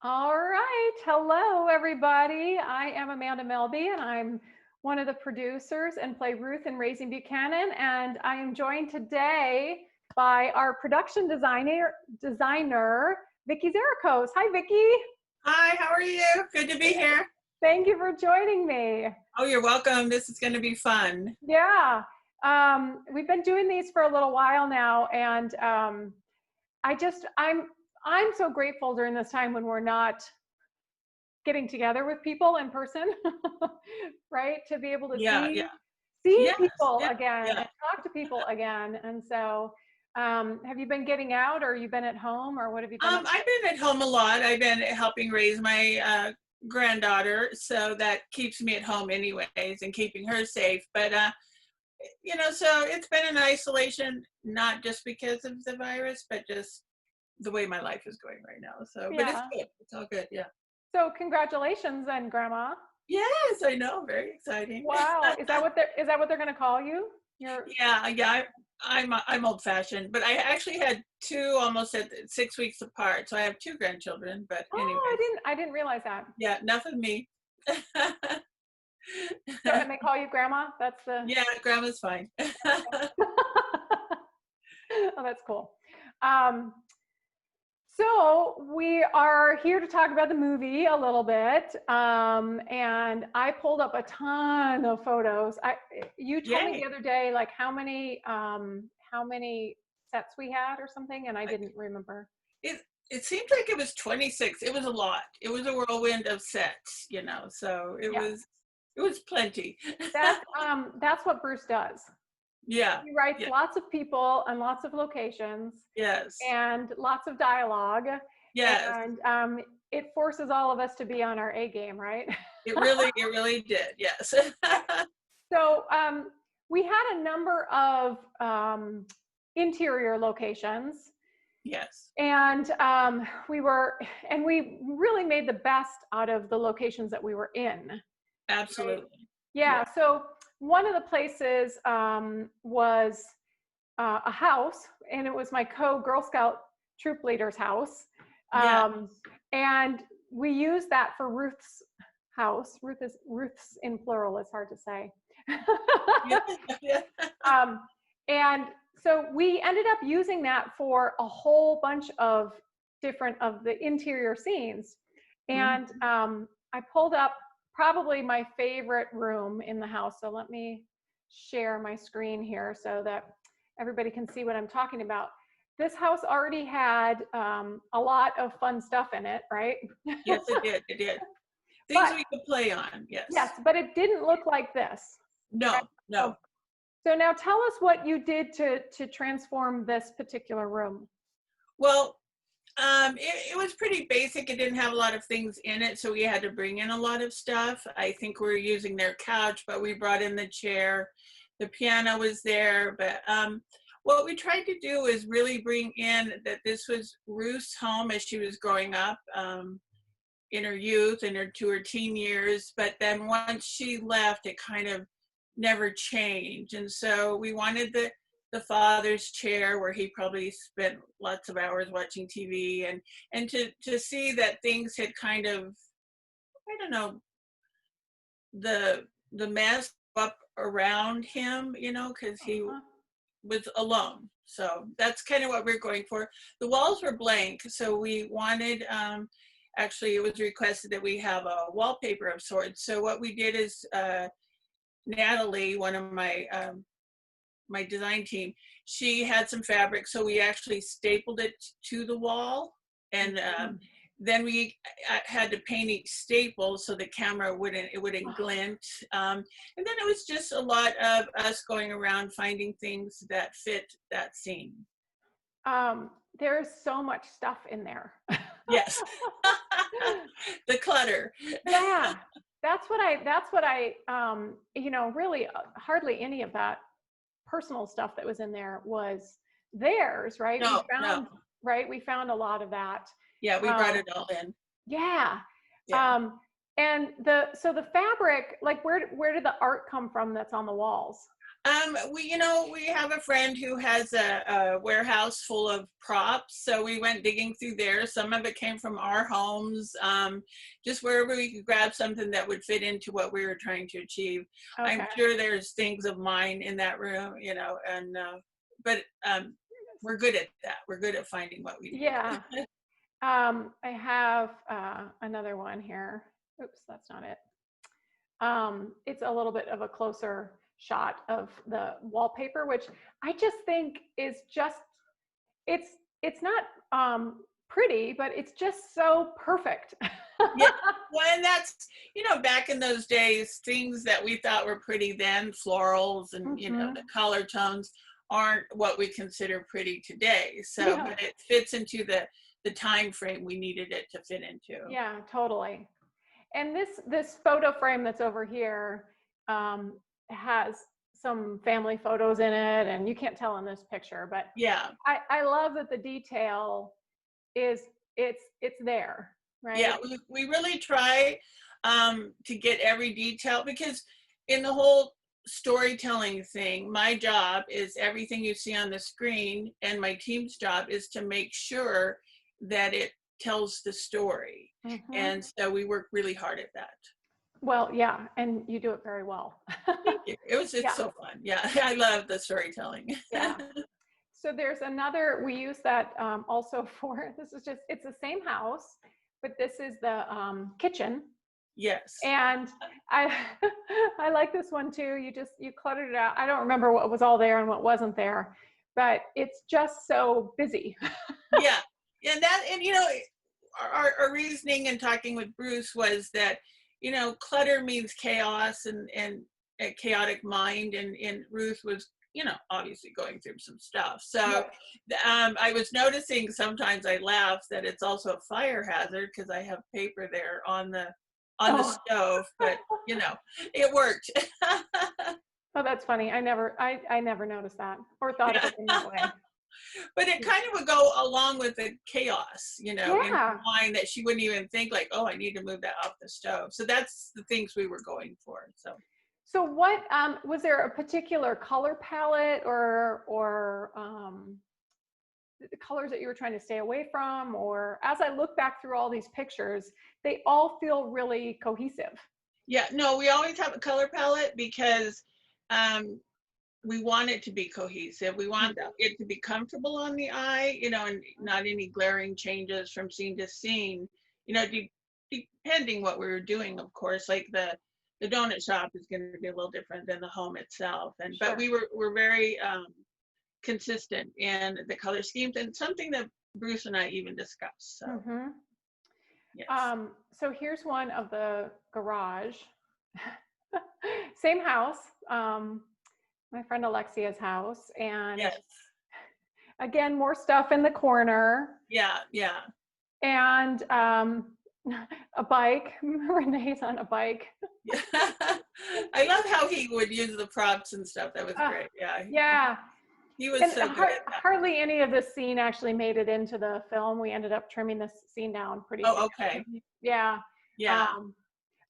All right. Hello, everybody. I am Amanda Melby, and I'm one of the producers and play Ruth in Raising Buchanan. And I am joined today by our production designer Vicki Xericos. Hi, Vicki. Hi, how are you? Good to be here. Thank you for joining me. Oh, you're welcome. This is going to be fun. Yeah. We've been doing these for a little while now, and I'm so grateful during this time when we're not getting together with people in person, right? To be able to Yeah, see yeah. see Yes, people yeah, again yeah. and talk to people again. And so, have you been getting out, or you been at home, or what have you been up I've been at home a lot. I've been helping raise my granddaughter, so that keeps me at home anyways and keeping her safe. But so it's been in isolation, not just because of the virus, but just the way my life is going right now. So, to? but it's Yeah. good. It's all good. Yeah. So congratulations then, Grandma. Yes, I know. Very exciting. Wow. Is that what they're going to call you? You're Yeah, yeah. I'm old fashioned, but I actually had two almost at 6 weeks apart. So I have two grandchildren. But Oh, anyways, I didn't realize that. yeah, enough of me. So, and they call you Grandma? That's the Yeah, grandma's fine. Oh, that's cool. Um, So we are here to talk about the movie a little bit, and I pulled up a ton of photos. You told me Yay! the other day like how many sets we had or something, and I didn't remember. It it seems like it was 26. It was a lot. It was a whirlwind of sets, So it Yeah, was plenty. that's what Bruce does. Yeah, He writes yeah, lots of people and lots of locations yes, and lots of dialogue, yes. and it forces all of us to be on our A game, right? It really did. Yes. So we had a number of interior locations, Yes, and we really made the best out of the locations that we were in. Right? absolutely. Yeah. Yeah, So one of the places was a house, and it was my Girl Scout troop leader's house, yeah, and we used that for Ruth's house. Ruth's in plural. It's hard to say. yeah, yeah. um, and so we ended up using that for a whole bunch of different of the interior scenes. And Mhm. I pulled up probably my favorite room in the house. So let me share my screen here so that everybody can see what I'm talking about. This house already had a lot of fun stuff in it, right? Yes, it did. It did. Things But we could play on. yes, Yes. but it didn't look like this. Okay? No, So, no. so now tell us what you did to transform this particular room. Well, it was pretty basic. It didn't have a lot of things in it, so we had to bring in a lot of stuff. I think we were using their couch, but we brought in the chair. The piano was there, but what we tried to do is really bring in that this was Ruth's home as she was growing up. In her youth and to her teen years, but then once she left, it kind of never changed. And so we wanted the father's chair where he probably spent lots of hours watching TV, and to see that things had kind of, I don't know, the mess up around him, because he Uh-huh. was alone. So that's kind of what we're going for. The walls were blank, so we wanted, actually it was requested that we have a wallpaper of sorts. So what we did is, Natalie, one of my design team, she had some fabric, so we actually stapled it to the wall, and then we had to paint each staple so the camera wouldn't glint. And then it was just a lot of us going around finding things that fit that scene. There's so much stuff in there. Yes. The clutter. Yeah, that's what I really hardly any of that personal stuff that was in there was theirs, right? No, no. We found a lot of that. Yeah, we brought Um, it all in. yeah. Yeah. And the fabric, like where did the art come from that's on the walls? We have a friend who has a warehouse full of props, so we went digging through there. Some of it came from our homes, just wherever we could grab something that would fit into what we were trying to achieve. I'm Okay. sure there's things of mine in that room, but we're good at that. We're good at finding what we need. Yeah. I have another one here. Oops, that's not it. It's a little bit of a closer shot of the wallpaper, which I just think is just, it's not pretty, but it's just so perfect. Yeah, well, and that's, back in those days, things that we thought were pretty then, florals and, the color tones aren't what we consider pretty today. So, Yeah. but it fits into the time frame we needed it to fit into. Yeah, totally. And this photo frame that's over here has some family photos in it, and you can't tell in this picture, but Yeah. I love that the detail is it's there, right? Yeah, we really try to get every detail, because in the whole storytelling thing, my job is everything you see on the screen, and my team's job is to make sure that it tells the story. And so we work really hard at that. Well, yeah, and you do it very well. Thank you. It's Yeah. so fun. Yeah, I love the storytelling. Yeah. So there's another, we use that also for, it's the same house, but this is the kitchen. Yes. And I I like this one too. You cluttered it out. I don't remember what was all there and what wasn't there, but it's just so busy. Yeah. And our reasoning in talking with Bruce was that, clutter means chaos and a chaotic mind, and Ruth was, obviously going through some stuff. So I was noticing, sometimes I laugh that it's also a fire hazard because I have paper there on the stove, but it worked. Oh, that's funny. I never noticed that or thought of it in that way. But it kind of would go along with the chaos, in her mind, that she wouldn't even think like, oh, I need to move that off the stove. So that's the things we were going for. So what was there a particular color palette or the colors that you were trying to stay away from? Or as I look back through all these pictures, they all feel really cohesive. Yeah, no, we always have a color palette because we want it to be cohesive. We want it to be comfortable on the eye, and not any glaring changes from scene to scene, depending what we were doing, of course. Like the donut shop is going to be a little different than the home itself. But we're very consistent in the color schemes, and something that Bruce and I even discussed. So, yes. So here's one of the garage. Same house. My friend Alexia's house, and again, more stuff in the corner. Yeah. And a bike. Renee's on a bike. I love how he would use the props and stuff. That was great. Yeah. He was so good at that. Hardly any of this scene actually made it into the film. We ended up trimming this scene down pretty. Oh, okay. Yeah. Yeah.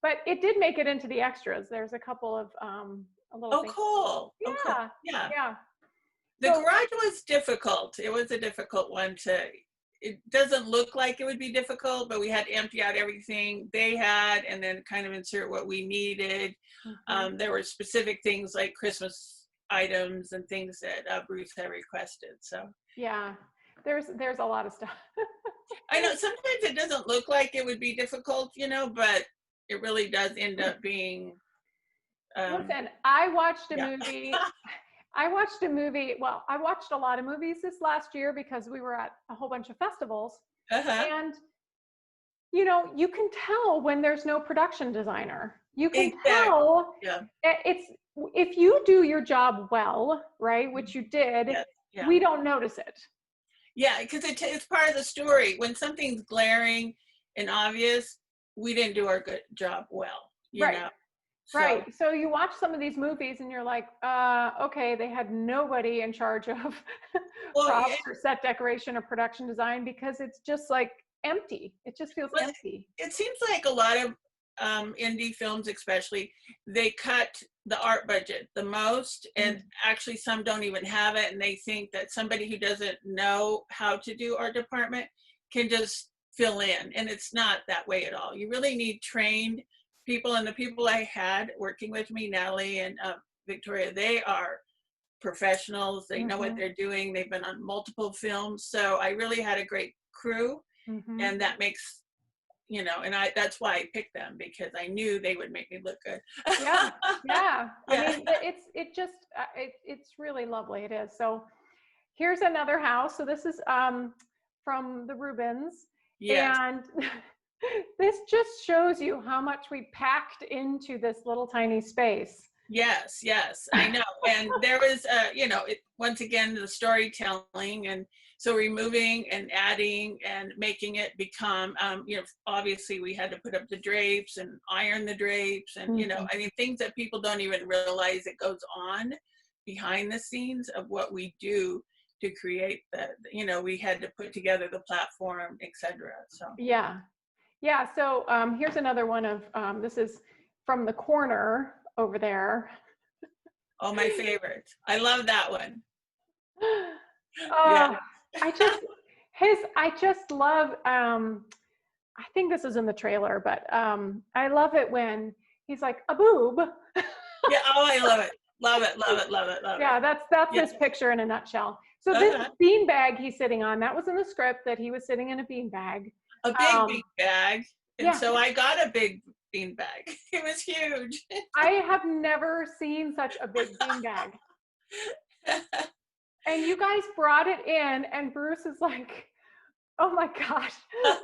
But it did make it into the extras. There's a couple of a little. Oh, cool. Yeah. Oh, cool. Yeah. The So, garage was difficult. It was a difficult one it doesn't look like it would be difficult, but we had to empty out everything they had and then kind of insert what we needed. There were specific things like Christmas items and things that Bruce had requested. So yeah, there's a lot of stuff. I know sometimes it doesn't look like it would be difficult, but it really does end up being. Listen, I watched a movie. Well, I watched a lot of movies this last year because we were at a whole bunch of festivals. And, you can tell when there's no production designer. You can tell. Yeah. If you do your job well, right, which you did, we don't notice it. Yeah, because it's part of the story. When something's glaring and obvious, we didn't do our good job well, you know? So. Right. So you watch some of these movies and you're like, okay, they had nobody in charge of props or set decoration or production design because it's just like empty. It just feels empty. It seems like a lot of indie films especially, they cut the art budget the most, and actually some don't even have it, and they think that somebody who doesn't know how to do art department can just fill in, and it's not that way at all. You really need trained people, and the people I had working with me, Natalie and Victoria, they are professionals. They know what they're doing. They've been on multiple films, so I really had a great crew, and that makes, you know, and that's why I picked them, because I knew they would make me look good. Yeah. Yeah. I mean, it's really lovely. It is. So here's another house. So this is from the Rubens. Yes. And this just shows you how much we packed into this little tiny space. Yes, yes, I know. And there was, you know, once again, the storytelling, and so removing and adding and making it become, you know, obviously we had to put up the drapes and iron the drapes, and, you know, I mean, things that people don't even realize it goes on behind the scenes of what we do to create the, you know, we had to put together the platform, etc. So yeah. So here's another one of this is from the corner over there. oh, my favorite. I love that one. Oh, I just love I think this is in the trailer, but I love it when he's like a boob. Yeah, oh, I love it. Love it, love it, love it, love it. Yeah, that's this picture in a nutshell. So this beanbag he's sitting on, that was in the script, that he was sitting in a beanbag. A big bean bag. And yeah. so I got a big bean bag. It was huge. I have never seen such a big beanbag. And you guys brought it in, and Bruce is like, oh my gosh,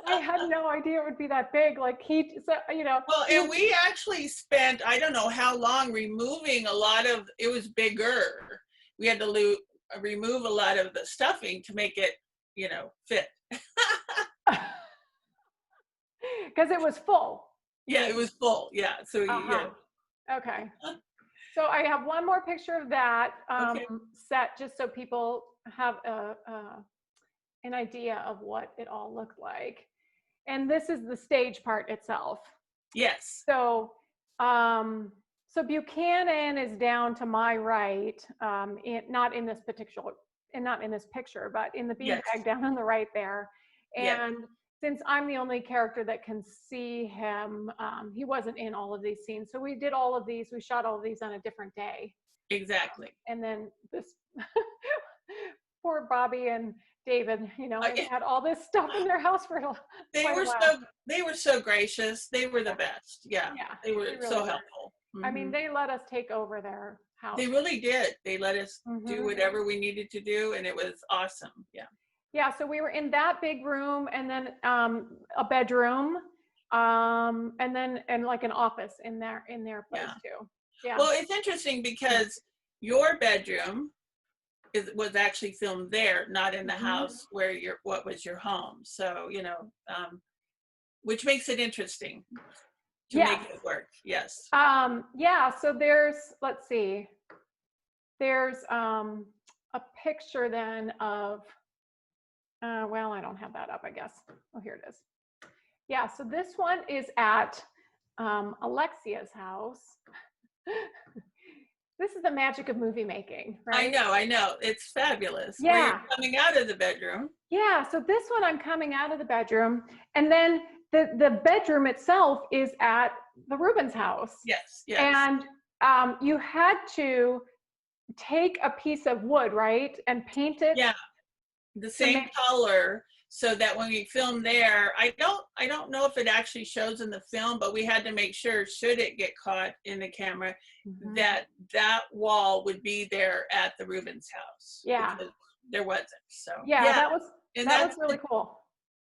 I had no idea it would be that big. Like you know. Well, and we actually spent, I don't know how long, removing a lot of, it was bigger. We had to remove a lot of the stuffing to make it, you know, fit. Because it was full. Yeah, it was full. Yeah. So, yeah. Okay. So I have one more picture of that set, just so people have an idea of what it all looked like. And this is the stage part itself. Yes. So, so Buchanan is down to my right, not in this picture, but in the beanbag down on the right there. And since I'm the only character that can see him, he wasn't in all of these scenes. So we did all of these, we shot all of these on a different day. Exactly. And then this poor Bobby and David, you know, they had all this stuff in their house for they were so gracious. They were the best. Yeah. They were really so helpful. I mean, they let us take over their house. They really did. They let us do whatever we needed to do, and it was awesome. Yeah. Yeah, so we were in that big room, and then a bedroom, and like an office in their place too. Yeah. Well, it's interesting because your bedroom was actually filmed there, not in the house where what was your home. So, you know, which makes it interesting to make it work. Yes. Yeah. So let's see. There's a picture then of. Well, I don't have that up, I guess. Oh, here it is. Yeah, so this one is at Alexia's house. This is the magic of movie making, right? I know. It's fabulous. Yeah. Where you're coming out of the bedroom. Yeah, so this one I'm coming out of the bedroom, and then the bedroom itself is at the Rubens house. Yes, yes. And you had to take a piece of wood, right, and paint it. Yeah. The same color, so that when we film there, I don't know if it actually shows in the film, but we had to make sure, should it get caught in the camera, that wall would be there at the Rubens house. Yeah. There wasn't. So that was really cool.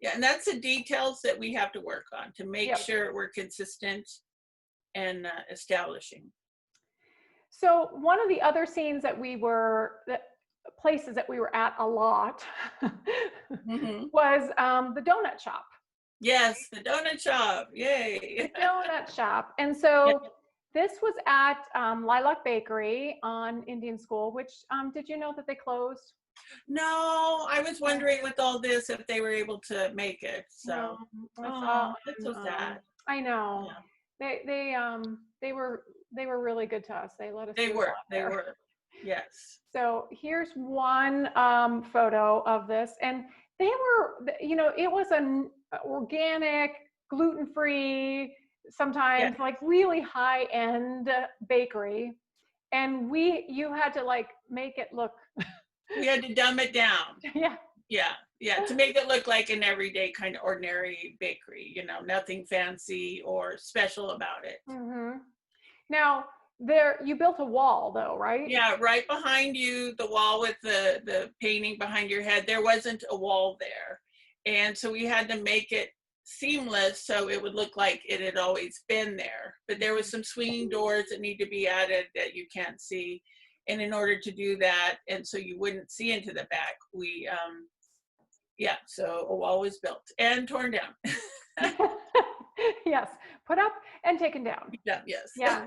Yeah, and that's the details that we have to work on to make sure we're consistent and establishing. So one of the other scenes places that we were at a lot was the donut shop. Yes, the donut shop. Yay. The donut shop. And so this was at Lilac Bakery on Indian School, which did you know that they closed? No, I was wondering with all this if they were able to make it. So that's so sad. I know. They were really good to us. They let us They do a were, lot they there. were. Yes. So here's one photo of this, and they were, it was an organic, gluten-free, Yeah. sometimes like really high-end bakery, and you had to like make it look, We had to dumb it down. yeah. Yeah. Yeah. To make it look like an everyday kind of ordinary bakery, nothing fancy or special about it. Mm-hmm. Now you built a wall though, right? Yeah, right behind you, the wall with the painting behind your head, there wasn't a wall there. And so we had to make it seamless so it would look like it had always been there. But there was some swinging doors that need to be added that you can't see. And in order to do that, and so you wouldn't see into the back, so a wall was built and torn down. Yes, put up and taken down. Yeah, yes. Yeah.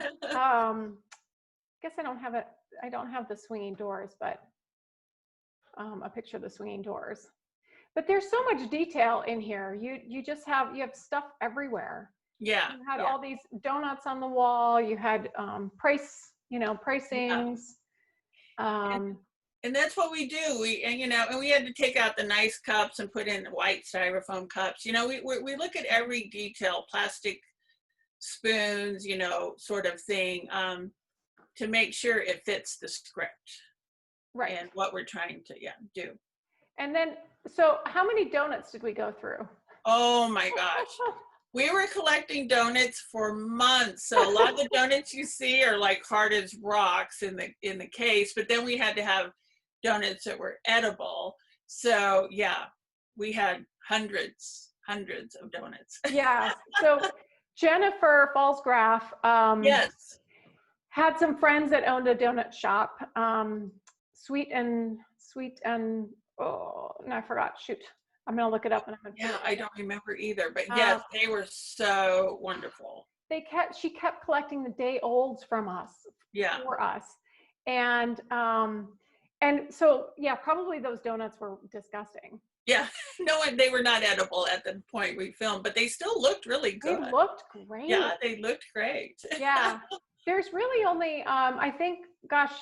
Guess I don't have it. I don't have the swinging doors, but a picture of the swinging doors. But there's so much detail in here. You have stuff everywhere. Yeah. You had all these donuts on the wall. You had pricings. And that's what we do. And we had to take out the nice cups and put in the white styrofoam cups. We look at every detail, plastic spoons, sort of thing, to make sure it fits the script, Right. And what we're trying to do. And then, so how many donuts did we go through? Oh my gosh. We were collecting donuts for months. So a lot of the donuts you see are like hard as rocks in the case, but then we had to have donuts that were edible. So yeah, we had hundreds of donuts. Yeah. So Jennifer Falsgraf, Yes. had some friends that owned a donut shop, sweet and no, I forgot. Shoot, I'm gonna look it up. I don't remember either, but yes, they were so wonderful. She kept collecting the day olds from us. Yeah. For us, and so yeah, probably those donuts were disgusting. Yeah, they were not edible at the point we filmed, but they still looked really good. They looked great. Yeah, they looked great. Yeah, there's really only I think, gosh,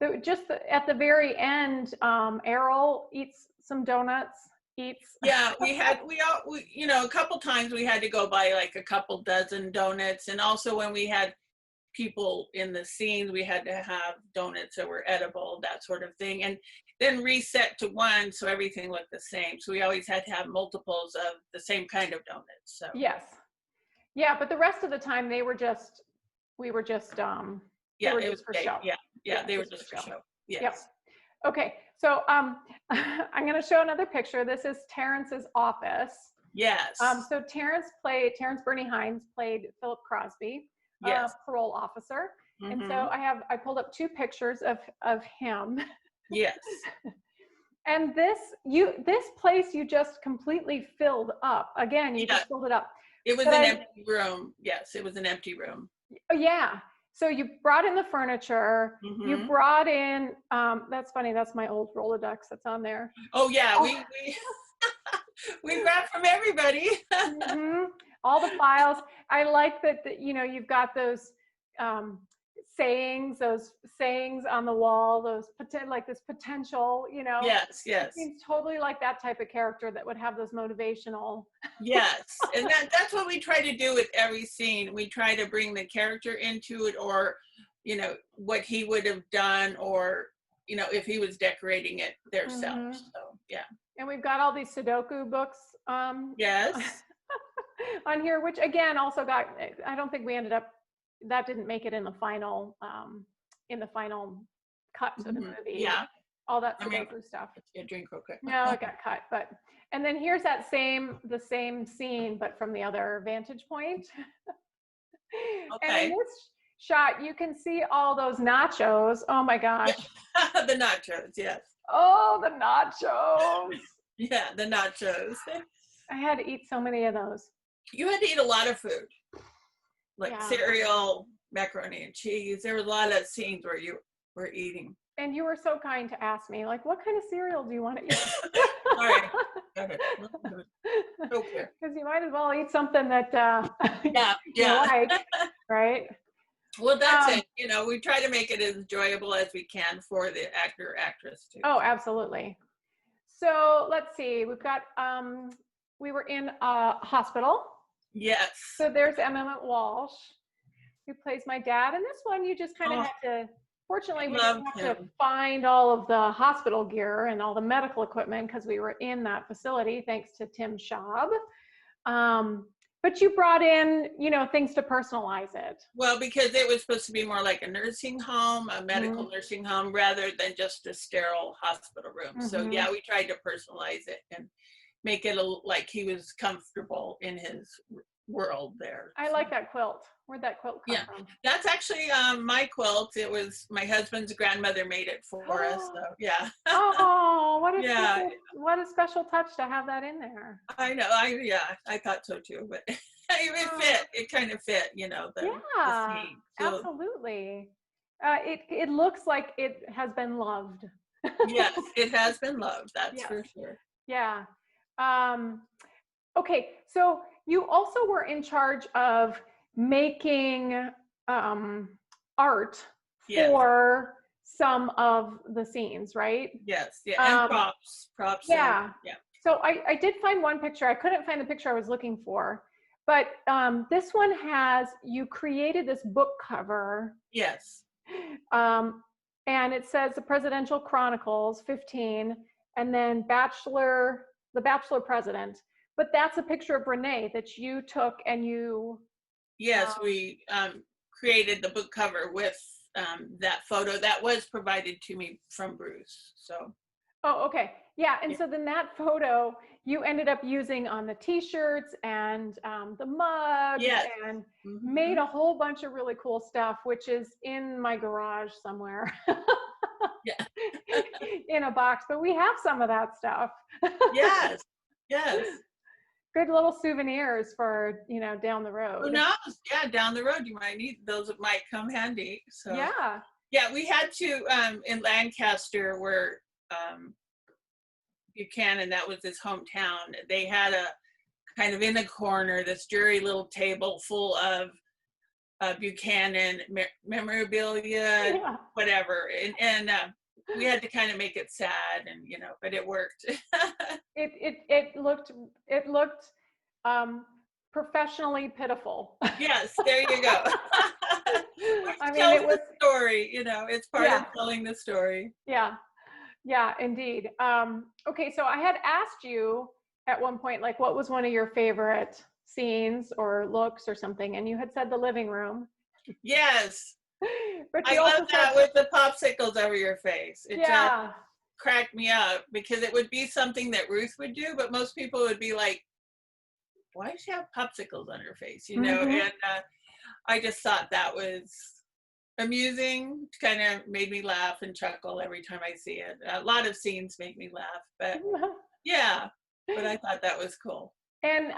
at the very end, Errol eats some donuts. Yeah, a couple times we had to go buy like a couple dozen donuts, and also when we had people in the scenes, we had to have donuts that were edible, that sort of thing, and then reset to one so everything looked the same. So we always had to have multiples of the same kind of donuts. So yes, yeah, but the rest of the time we were just for show. Yeah, they were just for show. Yes. Yep. Okay, so I'm going to show another picture. This is Terrences Office. Yes. So Terrence Bernie Hines played Philip Crosby, yes. Parole officer. Mm-hmm. And so I pulled up two pictures of him. Yes. And this place you just completely filled up. Again, you just filled it up. It was an empty room. Yes, it was an empty room. Yeah. So you brought in the furniture. Mm-hmm. You brought in. That's funny. That's my old Rolodex that's on there. Oh yeah, we brought from everybody. Mm-hmm. All the files. I like that. You've got those sayings on the wall. This potential. Yes. It seems totally like that type of character that would have those motivational. Yes, and that's what we try to do with every scene. We try to bring the character into it, or what he would have done, or if he was decorating it themselves. Mm-hmm. So yeah. And we've got all these Sudoku books. Yes. On here, which again also I don't think we ended up. That didn't make it in the final cut of the movie. Yeah. All that Sudoku stuff. Yeah, drink real quick. No, it got cut, and then here's the same scene, but from the other vantage point. Okay. And in this shot, you can see all those nachos. Oh my gosh. The nachos, yes. Oh, the nachos. Yeah, the nachos. I had to eat so many of those. You had to eat a lot of food, like cereal, macaroni and cheese. There were a lot of scenes where you were eating. And you were so kind to ask me, like, what kind of cereal do you want to eat? All right. Okay. Okay. Because you might as well eat something that Yeah. you Yeah. like, right? Well, that's it. You know, we try to make it as enjoyable as we can for the actor or actress too. Oh, absolutely. So let's see. We've got, we were in a hospital. Yes. So there's Emmett Walsh, who plays my dad. And this one, you just kind of had to, fortunately, we didn't have to find all of the hospital gear and all the medical equipment because we were in that facility, thanks to Tim Schaub. But you brought in, you know, things to personalize it. Well, because it was supposed to be more like a nursing home, a medical nursing home, rather than just a sterile hospital room. So yeah, we tried to personalize it and make it like he was comfortable in his world there. I like that quilt. Where'd that quilt come from? That's actually my quilt. It was my husband's grandmother made it for us. So yeah. Oh, what a special touch to have that in there. I know. I thought so too, but it fit. It kind of fit, you know. The scene. So, absolutely. It looks like it has been loved. Yes, it has been loved. That's for sure. Yeah. Okay, so you also were in charge of making art for some of the scenes, right? Yes, yeah, and props. Yeah. So I did find one picture. I couldn't find the picture I was looking for, but this one has, you created this book cover. Yes. And it says the Presidential Chronicles 15, and then the Bachelor President. But that's a picture of Renee that you took and you. Yes, we created the book cover with that photo that was provided to me from Bruce. So. Oh, okay. Yeah. And so then that photo you ended up using on the t-shirts and the mug and made a whole bunch of really cool stuff, which is in my garage somewhere. In a box, but we have some of that stuff. Yes. Good little souvenirs for, you know, down the road. Who knows? Yeah, down the road you might need those. It might come handy. So yeah, we had to in Lancaster where Buchanan, that was his hometown. They had a kind of in the corner this dreary little table full of Buchanan memorabilia, whatever, and we had to kind of make it sad, and you know, but it worked. it looked professionally pitiful. Yes, there you go. I mean, it was the story, you know, it's part of telling the story. Yeah, indeed. Okay, so I had asked you at one point, like, what was one of your favorite scenes or looks or something, and you had said the living room. Yes. But I love that with the popsicles over your face. It just cracked me up because it would be something that Ruth would do, but most people would be like, why does she have popsicles on her face? You know, and I just thought that was amusing, kind of made me laugh and chuckle every time I see it. A lot of scenes make me laugh, but but I thought that was cool. And,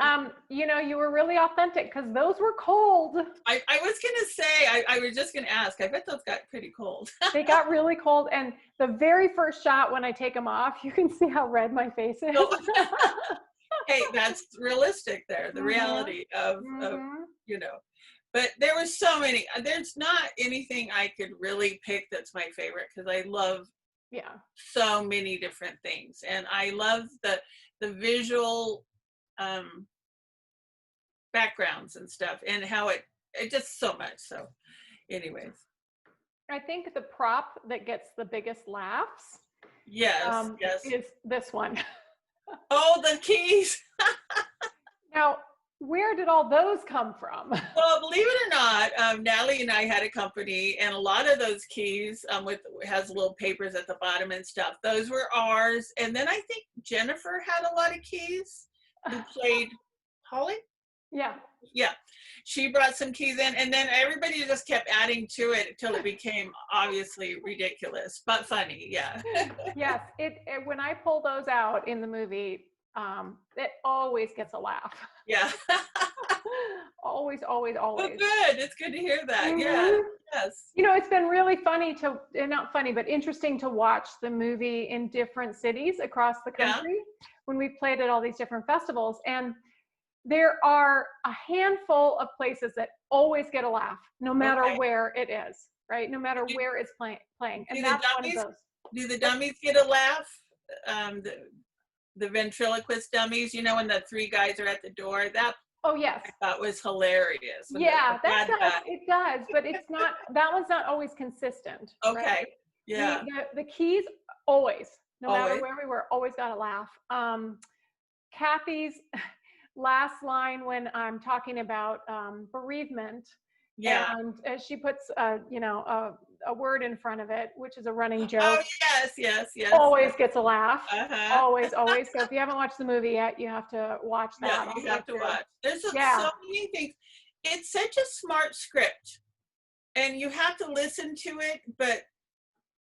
you know, you were really authentic because those were cold. I was going to say, I was just going to ask, I bet those got pretty cold. They got really cold. And the very first shot when I take them off, you can see how red my face is. Hey, that's realistic there, the reality of, you know. But there were so many. There's not anything I could really pick that's my favorite because I love so many different things. And I love the visual backgrounds and stuff and how it just so much. So anyways, I think the prop that gets the biggest laughs is this one. Oh, the keys. Now, where did all those come from? Well, believe it or not, Natalie and I had a company, and a lot of those keys has little papers at the bottom and stuff. Those were ours. And then I think Jennifer had a lot of keys who played Holly. Yeah. She brought some keys in, and then everybody just kept adding to it until it became obviously ridiculous, but funny. Yeah. Yes. When I pull those out in the movie, it always gets a laugh. Yeah. Always, always, Oh, always. good. It's good to hear that. Yeah. Mhm. Yes. You know, it's been really funny to, not funny, but interesting to watch the movie in different cities across the Yeah. country when we played at all these different festivals. And there are a handful of places that always get a laugh, no matter Okay. where it is, right? No matter Do, where it's playing. do And the that's one of dummies those. do the dummies get a laugh? Um, the, the ventriloquist dummies, you know, when the three guys are at the door. That Oh, yes. I thought was hilarious. When the Yeah, that bad does. guy. It does, but it's not, that one's not always consistent, right? Okay. Yeah. The keys always, no matter Always. where we were, always got a laugh. Kathy's last line when I'm talking about bereavement, Yeah. and she puts a word in front of it, which is a running Oh, joke, yes, yes, yes. always gets a laugh. Uh-huh. Always, always. So if you haven't watched the movie yet, you have to watch that Yeah, all you the way have to through. watch. There's so Yeah. many things. It's such a smart script, and you have to listen to it, but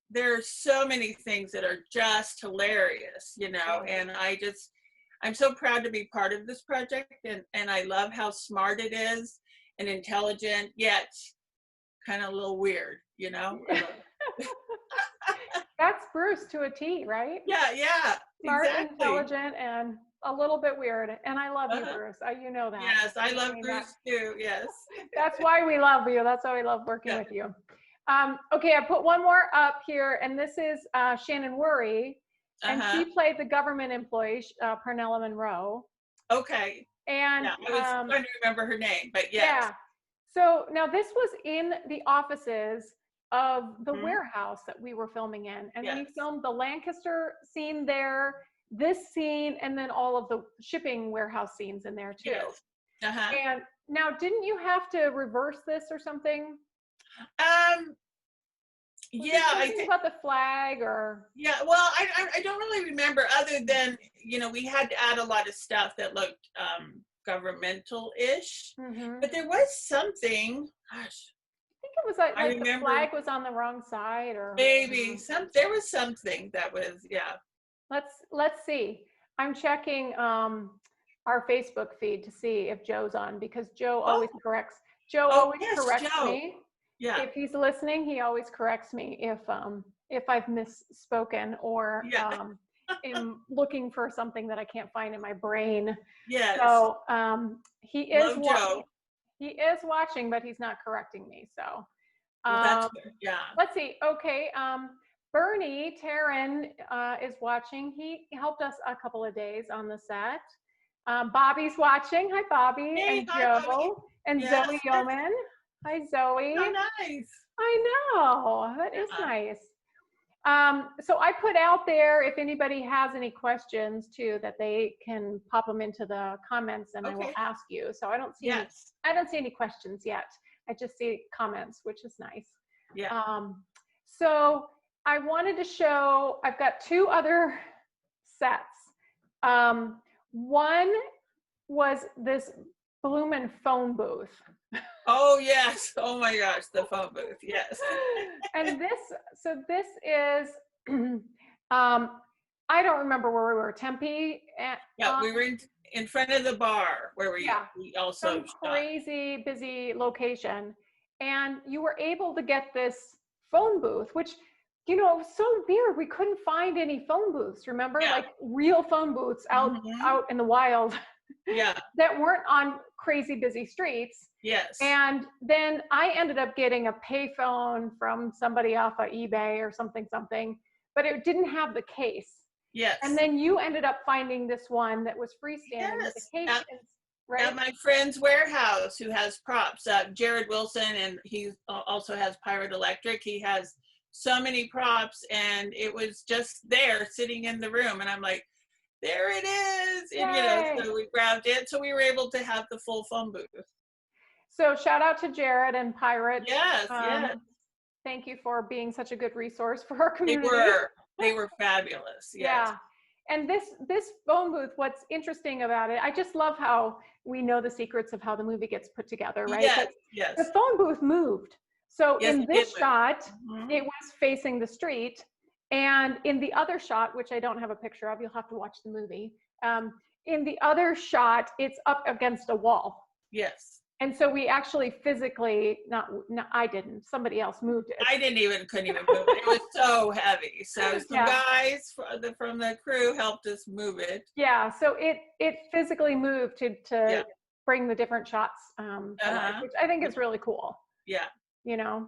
there are so many things that are just hilarious, you know, Yeah. and I'm so proud to be part of this project, and I love how smart it is and intelligent, yet kind of a little weird, you know? That's Bruce to a T, right? Yeah, yeah, Smart, exactly. intelligent, and a little bit weird. And I love you, Uh-huh. Bruce. You know that. Yes, I love mean, Bruce too, yes. that's why we love you. That's why we love working Yeah. with you. Okay, I put one more up here, and this is Shannon Worry, and Uh-huh. she played the government employee, Pernella Monroe. Okay. And Yeah, I was trying to remember her name, but yes. yeah. So now this was in the offices of the Mhm. warehouse that we were filming in, and we Yes. filmed the Lancaster scene there, this scene, and then all of the shipping warehouse scenes in there too. Yes. Uh-huh. And now, didn't you have to reverse this or something? Was Yeah, it I something think, about the flag or? yeah, well, I don't really remember other than, you know, we had to add a lot of stuff that looked governmental-ish, Mhm. but there was something, gosh, I think it was like, I the remember flag was on the wrong side, or maybe there was something that was, yeah. let's see. I'm checking our Facebook feed to see if Joe's on, because Joe always Oh, corrects. Joe oh, always yes, corrects Joe. me. Yeah, If he's listening, he always corrects me if I've misspoken or yeah, am looking for something that I can't find in my brain. yes. So he is Love Joe. he is watching, but he's not correcting me. So Well, that's um, good, yeah. let's see. Okay. Bernie Taryn is watching. He helped us a couple of days on the set. Bobby's watching. Hi, Bobby. Hey, And hi, Bobby. Joe and Yes, Zoe Yeoman. Hi, Zoe. so nice. I know. That is Yeah. nice. So I put out there, if anybody has any questions too, that they can pop them into the comments, and I will Okay. ask you. So I don't see Yes. any questions yet. I just see comments, which is nice. Yeah. So I wanted to show, I've got two other sets. One was this bloomin' phone booth. Oh, yes. Oh my gosh, the phone booth. Yes. And this is, I don't remember where we were, Tempe? Yeah, we were in front of the bar where we also some shot. crazy busy location. And you were able to get this phone booth, which, you know, was so weird. We couldn't find any phone booths, remember? Yeah. Like real phone booths out in the wild. Yeah. That weren't on crazy busy streets. Yes. And then I ended up getting a payphone from somebody off of eBay or something, but it didn't have the case. Yes. And then you ended up finding this one that was freestanding with the case. Right? At my friend's warehouse, who has props, Jared Wilson, and he also has Pirate Electric. He has so many props, and it was just there sitting in the room. And I'm like, there it is. And, you know, so we grabbed it. So we were able to have the full phone booth. So shout out to Jared and Pirate. Yes, yes. Thank you for being such a good resource for our community. They were fabulous. Yes. Yeah. And this phone booth, what's interesting about it, I just love how we know the secrets of how the movie gets put together, right? Yes, but yes. The phone booth moved. So yes, in this shot, it was facing the street. And in the other shot, which I don't have a picture of, you'll have to watch the movie. In the other shot, it's up against a wall. Yes. And so we actually physically, not I didn't, somebody else moved it. I couldn't even move it. It was so heavy. So some guys from the crew helped us move it. Yeah, so it physically moved to bring the different shots to life, which I think is really cool. Yeah. You know?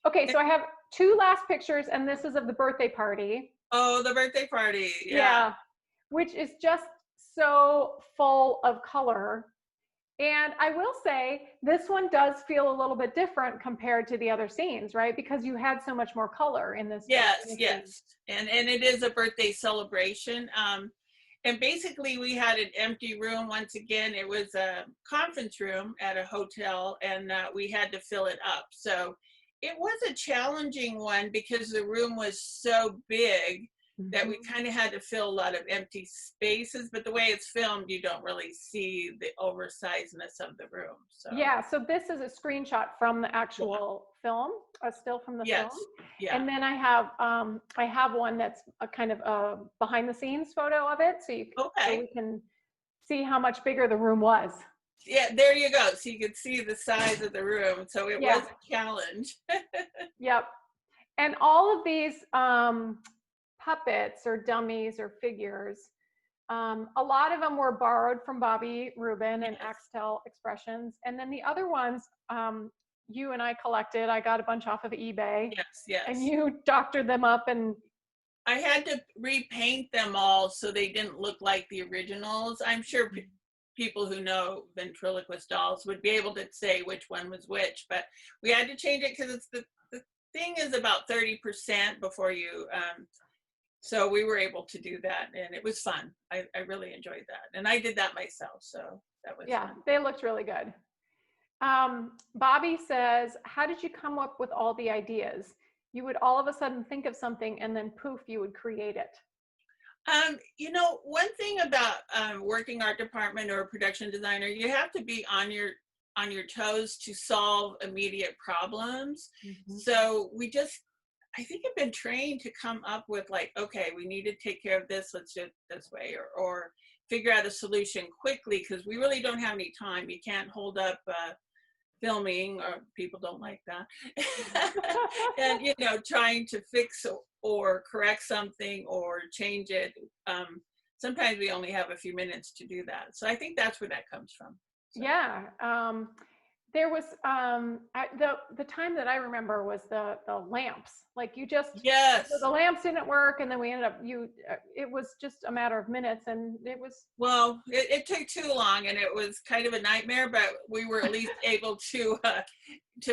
Okay, so I have 2 last pictures, and this is of the birthday party. Oh, the birthday party. Yeah, which is just so full of color. And I will say this one does feel a little bit different compared to the other scenes, right? Because you had so much more color in this. Yes. And it is a birthday celebration. And basically we had an empty room. Once again, it was a conference room at a hotel, and we had to fill it up. So it was a challenging one because the room was so big that we kind of had to fill a lot of empty spaces, but the way it's filmed, you don't really see the oversizedness of the room. So yeah, so this is a screenshot from the actual film, a still from the film. Yeah. And then I have one that's a kind of a behind the scenes photo of it, so so we can see how much bigger the room was. Yeah, there you go. So you could see the size of the room. So it was a challenge. Yep. And all of these puppets or dummies or figures, a lot of them were borrowed from Bobby Rubin and Axtel Expressions. And then the other ones, you and I collected. I got a bunch off of eBay. Yes. And you doctored them up, and I had to repaint them all so they didn't look like the originals. I'm sure people who know ventriloquist dolls would be able to say which one was which, but we had to change it because it's the thing is about 30% before you so we were able to do that, and it was fun. I really enjoyed that, and I did that myself, so that was fun. They looked really good. Bobby says, how did you come up with all the ideas? You would all of a sudden think of something and then poof, you would create it. You know, one thing about working art department or production designer, you have to be on your toes to solve immediate problems. So I think I've been trained to come up with like, okay, we need to take care of this, let's do it this way, or figure out a solution quickly, because we really don't have any time. You can't hold up filming, or people don't like that. And, you know, trying to fix or correct something or change it. Sometimes we only have a few minutes to do that. So I think that's where that comes from. So. Yeah. There was the time that I remember was the lamps. Like you just the lamps didn't work, and then we ended up it was just a matter of minutes, and it was it took too long, and it was kind of a nightmare, but we were at least able to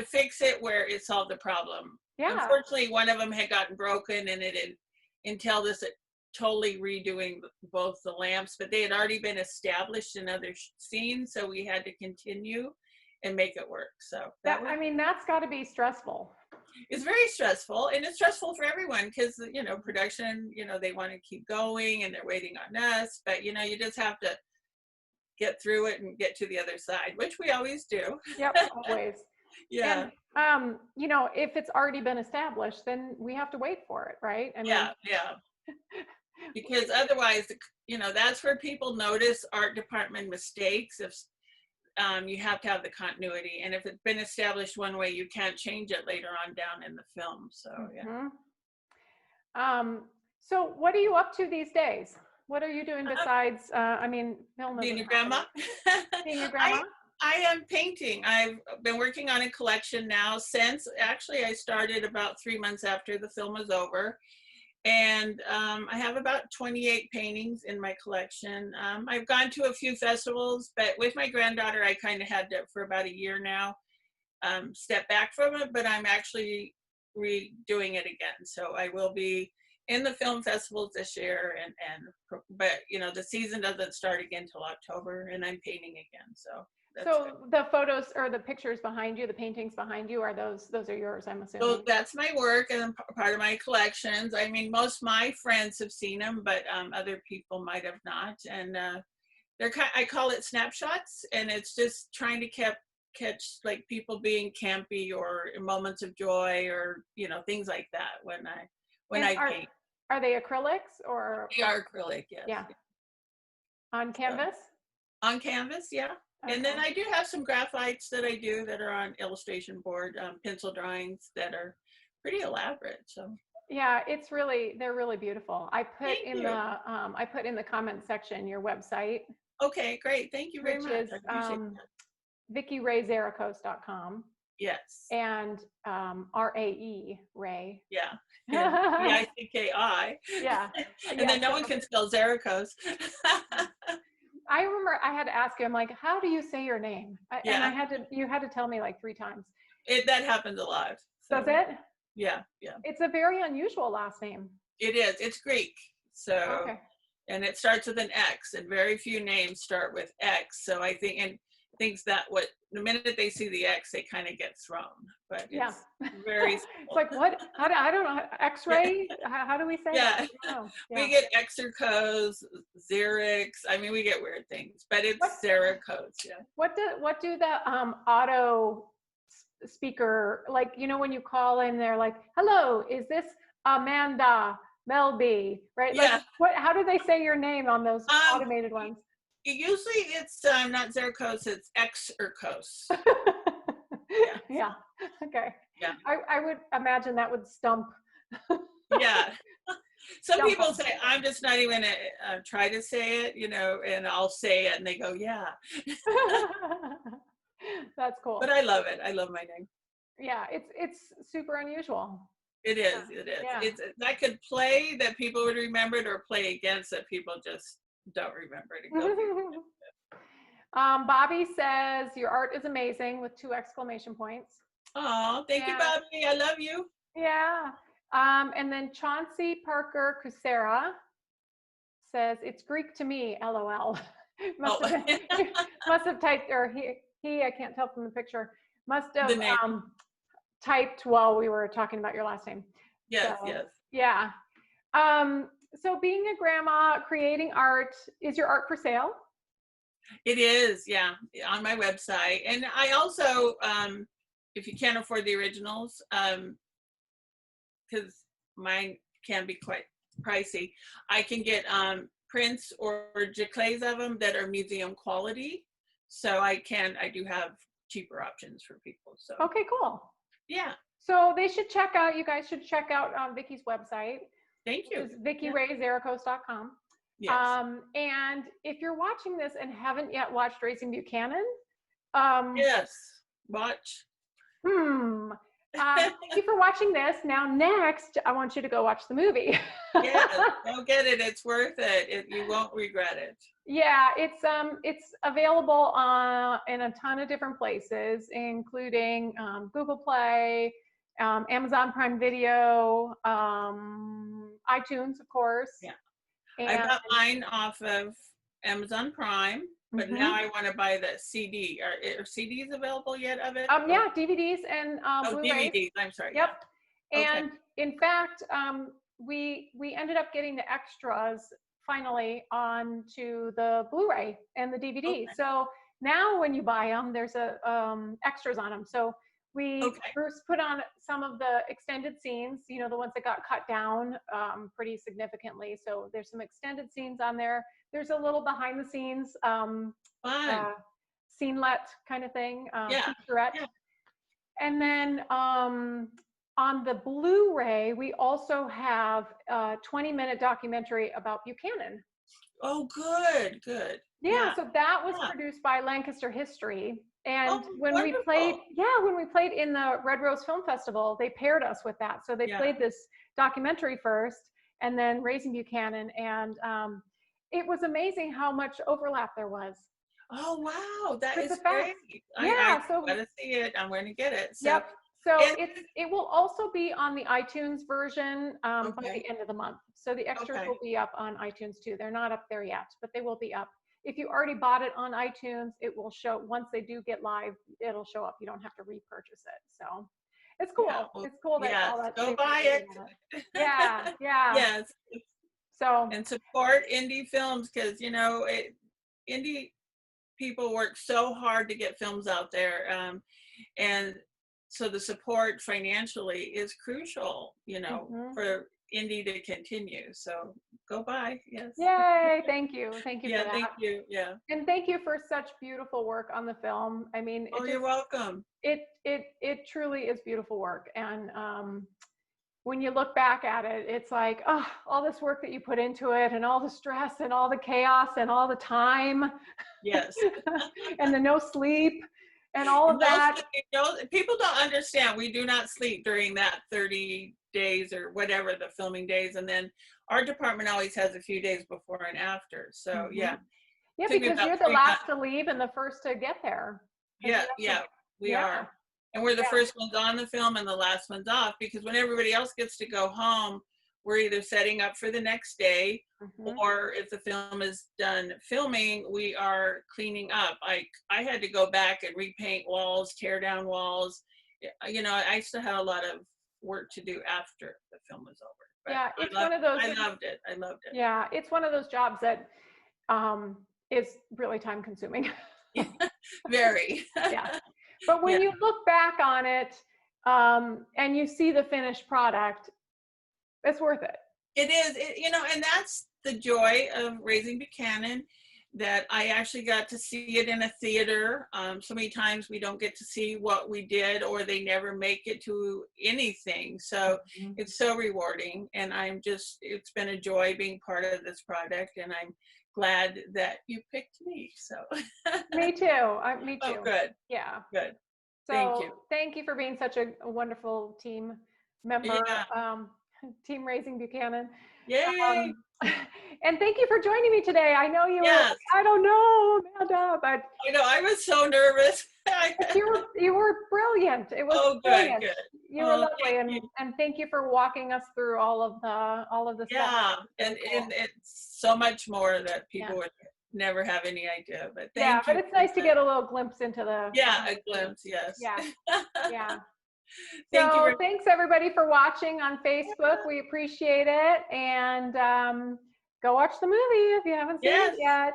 fix it where it solved the problem. Yeah. Unfortunately, one of them had gotten broken, and it entailed us totally redoing both the lamps, but they had already been established in other scenes, so we had to continue and make it work. So that's got to be stressful. It's very stressful, and it's stressful for everyone because, you know, production, you know, they want to keep going and they're waiting on us, but, you know, you just have to get through it and get to the other side, which we always do. Yep, always. Yeah. And, you know, if it's already been established, then we have to wait for it, right? Yeah. Because otherwise, you know, that's where people notice art department mistakes. If you have to have the continuity, and if it's been established one way, you can't change it later on down in the film. So so what are you up to these days? What are you doing besides film? Being a grandma. Being a grandma. I am painting. I've been working on a collection now since actually I started about 3 months after the film was over. And I have about 28 paintings in my collection. I've gone to a few festivals, but with my granddaughter, I kind of had to, for about a year now, step back from it, but I'm actually redoing it again. So I will be in the film festivals this year, but you know, the season doesn't start again till October, and I'm painting again. So the photos or the pictures behind you, the paintings behind you, are those are yours, I'm assuming? So that's my work and part of my collections. I mean, most of my friends have seen them, but other people might have not. And I call it snapshots, and it's just trying to catch like people being campy or moments of joy, or, you know, things like that when I paint. Are they acrylics or? They are acrylic, yes. Yeah. On canvas? On canvas, yeah. And then Okay. I do have some graphites that I do that are on illustration board, pencil drawings that are pretty elaborate. So Yeah, they're really beautiful. thank you. I put in the comment section your website, Okay, great. Thank you very which much. is I appreciate that. VickiRayZericos.com, Yes. and RAE Ray. Yeah. And Yeah, Vicki. yeah. And then no one So can spell Xericos. I remember I had to ask him, like, how do you say your name? And Yeah. you had to tell me like 3 times. That happens a lot. Does So it? yeah, yeah. It's a very unusual last name. It is. It's Greek. So Okay. and it starts with an X, and very few names start with X. So I think and thinks that the minute they see the X, they kind of get thrown. But Yeah. it's very It's simple. like, what? I don't know. X-ray? How do we say that? Yeah. I don't know. We Yeah. get Xericos, Xerix. I mean, we get weird things, but it's What Xericos. Yeah. what do the auto speaker, like, when you call in, they're like, hello, is this Amanda Melby? Right? Like, Yeah. how do they say your name on those Um, automated ones? Usually it's not Xericos, it's Xericos. Yeah. Yeah. Okay. Yeah. I would imagine that would stump. Yeah. Some Stump people them. say, I'm just not even gonna try to say it, and I'll say it and they go, yeah. That's cool. But I love it. I love my name. Yeah, it's super unusual. It is. It is. Yeah. I could play that people would remember it, or play against that people just don't remember it and go through. Bobby says your art is amazing with 2 exclamation points. Oh, thank you, Bobby. I love you. Yeah. And then Chauncey Parker Cusera says it's Greek to me, LOL. Must have typed, or he, I can't tell from the picture, must have The name. typed while we were talking about your last name. Yes, So, yes. yeah. So being a grandma, creating art, is your art for sale? It is, yeah, on my website. And I also, if you can't afford the originals, because mine can be quite pricey, I can get prints or giclées of them that are museum quality. So I do have cheaper options for people. So Okay, cool. yeah. So you guys should check out Vicki's website. Thank you. Which is VickiRayZericos.com. Yes. And if you're watching this and haven't yet watched Raising Buchanan, Yes. Watch. Thank you for watching this. Now, next, I want you to go watch the movie. Yeah, go get it. It's worth it. You won't regret it. Yeah, it's available in a ton of different places, including Google Play, Amazon Prime Video, iTunes, of course. Yeah. And I got mine off of Amazon Prime, but now I want to buy the CD. Are CDs available yet of it? Yeah, DVDs and Blu-rays. DVDs. I'm sorry. Yep. Yeah. And in fact, we ended up getting the extras finally onto the Blu-ray and the DVD. Okay. So now when you buy them, there's extras on them. So we first put on some of the extended scenes, the ones that got cut down pretty significantly. So there's some extended scenes on there. There's a little behind the scenes scenelet kind of thing, featurette. Yeah. And then on the Blu-ray, we also have a 20-minute documentary about Buchanan. Oh, good. Yeah, so that was produced by Lancaster History. And when wonderful. we played in the Red Rose Film Festival, they paired us with that. So they played this documentary first and then Raising Buchanan. And it was amazing how much overlap there was. Oh, wow. That is great. Yeah, I gotta see it. I'm going to get it. So, yep. So it will also be on the iTunes version by the end of the month. So the extras will be up on iTunes too. They're not up there yet, but they will be up. If you already bought it on iTunes, it will show, once they do get live, it'll show up. You don't have to repurchase it. So it's cool. Yeah, well, it's cool that all that. Go buy it. Yeah. Yes. So and support indie films, because indie people work so hard to get films out there, and so the support financially is crucial, for Indy to continue. So go buy. Yes. Yay. Thank you. Thank you for Yeah, that. thank you. Yeah. And thank you for such beautiful work on the film. I mean, Oh, you're welcome. it truly is beautiful work. And when you look back at it, it's like, oh, all this work that you put into it, and all the stress and all the chaos and all the time. Yes. And the no sleep and all of No that. sleep, no, people don't understand. We do not sleep during that 30 days or whatever the filming days. And then our department always has a few days before and after. So yeah. Yeah, Took me because about you're the 3 months. last to leave and the first to get there. Yeah, we Yeah. are. And we're the first ones on the film and the last ones off, because when everybody else gets to go home, we're either setting up for the next day, or if the film is done filming, we are cleaning up. I had to go back and repaint walls, tear down walls. You know, I still had a lot of work to do after the film was over. But Yeah, it's one of those. I loved it. I loved it. Yeah, it's one of those jobs that is really time consuming. Very. Yeah. But when you look back on it and you see the finished product, it's worth it. It is, you know, and that's the joy of Raising Buchanan, that I actually got to see it in a theater. So many times we don't get to see what we did, or they never make it to anything. So it's so rewarding, and it's been a joy being part of this project, and I'm glad that you picked me. So me too. Me too. Oh, good. Yeah. Good. So thank you for being such a wonderful team member. Team Raising Buchanan. Yay! And thank you for joining me today. I know you were, I don't know, Amanda, but I know I was so nervous. you were brilliant. It was brilliant. Good. You were lovely, and thank you for walking us through all of the stuff. And it's so much more that people would never have any idea. But thank you. But it's nice to get a little glimpse into the a glimpse. Yes. Yeah. So thanks everybody for watching on Facebook. We appreciate it, and go watch the movie if you haven't seen it yet.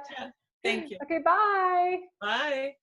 Thank you. Okay, bye. Bye.